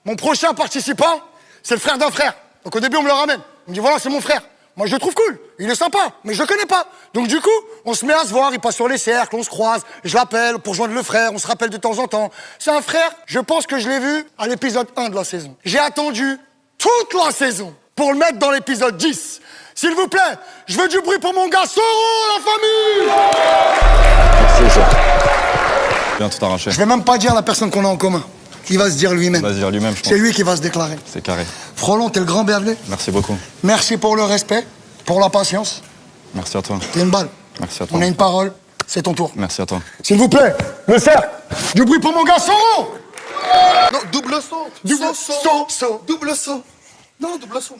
Mon prochain participant, c'est le frère d'un frère. Donc au début, on me le ramène. On me dit, voilà, c'est mon frère. Moi, je le trouve cool. Il est sympa, mais je le connais pas. Donc du coup, on se met à se voir, il passe sur les cercles, on se croise. Je l'appelle pour joindre le frère, on se rappelle de temps en temps. C'est un frère, je pense que je l'ai vu à l'épisode 1 de la saison. J'ai attendu toute la saison pour le mettre dans l'épisode 10. S'il vous plaît, je veux du bruit pour mon gars Soro, la famille. C'est ça. Bien tout arraché. Je vais même pas dire la personne qu'on a en commun. Il va se dire lui-même. Il va se dire lui-même, je pense. C'est lui qui va se déclarer. C'est carré. Frolon, t'es le grand bienvenu. Merci beaucoup. Merci pour le respect, pour la patience. Merci à toi. T'es une balle. Merci à toi. On a une parole, c'est ton tour. Merci à toi. S'il vous plaît, le cercle. Du bruit pour mon gars Soro. Non, double saut. Double saut. Double saut. Non, double saut.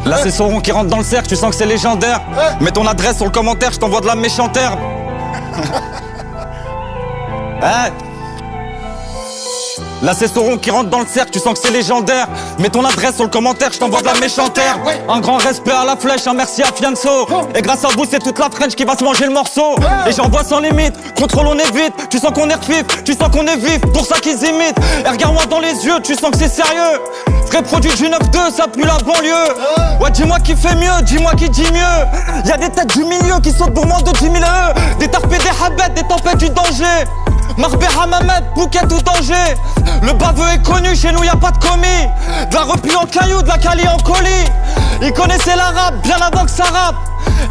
Là, c'est Sauron qui rentre dans le cercle, tu sens que c'est légendaire. Mets ton adresse sur le commentaire, je t'envoie de la méchante herbe. Hein? Là, c'est Sauron qui rentre dans le cercle, tu sens que c'est légendaire. Mets ton adresse sur le commentaire, je t'envoie de la méchante herbe. Un grand respect à la flèche, un merci à Fianso. Et grâce à vous, c'est toute la French qui va se manger le morceau. Et j'envoie sans limite, contrôle on évite. Tu sens qu'on est refif, tu sens qu'on est vif, pour ça qu'ils imitent. Et regarde-moi dans les yeux, tu sens que c'est sérieux. Vrai produit du 9-2, ça pue la banlieue. Ouais, dis-moi qui fait mieux, dis-moi qui dit mieux. Y'a des têtes du milieu qui sautent pour moins de 10 000 E. Des tarpés, des habettes, des tempêtes du danger. Marbé Hamamet, bouquet ou danger. Le baveux est connu, chez nous y a pas de commis. De la replie en caillou, de la cali en colis. Ils connaissaient l'arabe bien avant que ça rappe.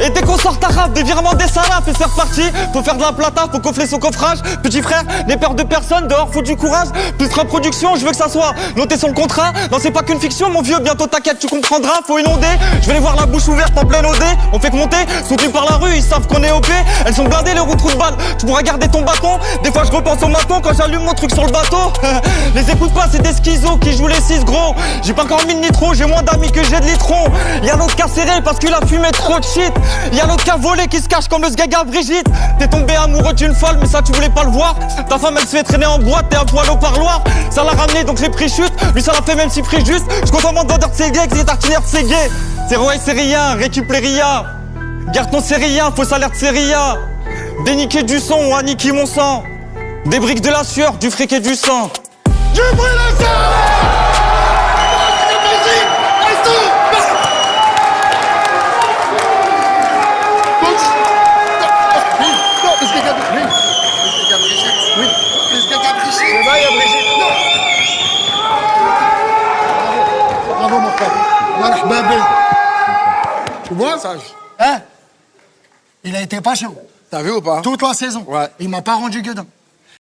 Et dès qu'on sort ta rap, des virements des salafs. Et c'est reparti, faut faire de la plata, faut coffler son coffrage. Petit frère, n'aie peur de personne, dehors faut du courage. Plus de reproduction, je veux que ça soit noté sur le contrat. Non c'est pas qu'une fiction mon vieux, bientôt t'inquiète tu comprendras. Faut inonder, je vais les voir la bouche ouverte en pleine OD. On fait que monter, soutenus par la rue, ils savent qu'on est OP. Elles sont blindées les roues trous de balle, tu pourras garder ton bâton. Des fois je repense au maton quand j'allume mon truc sur le bateau. Les écoute pas, c'est des schizos qui jouent les 6 gros. J'ai pas encore mis de nitro, j'ai moins d'amis que j'ai de litrons. Y'a l'autre qui a serré parce qu'il a fumé trop de shit. Y'a l'autre qui a volé qui se cache comme le sgaga Brigitte. T'es tombé amoureux d'une folle mais ça tu voulais pas le voir. Ta femme elle se fait traîner en boîte, t'es à poil au parloir. Ça l'a ramené donc les prix chutent. Lui ça l'a fait même si prix juste. J'compte en vendeur de ses gays, que des tartinières de ses gays. C'est Roy c'est rien, récup les ria. Garde ton séria, faux salaire de séria. Déniquer du son ou aniquer mon sang. Des briques de la sueur, du fric et du sang. Du bruit le sang. Bravo mon frère. Tu vois ça? Hein? Il a été patient. T'as vu ou pas? Toute la saison. Ouais. Il m'a pas rendu gueudin.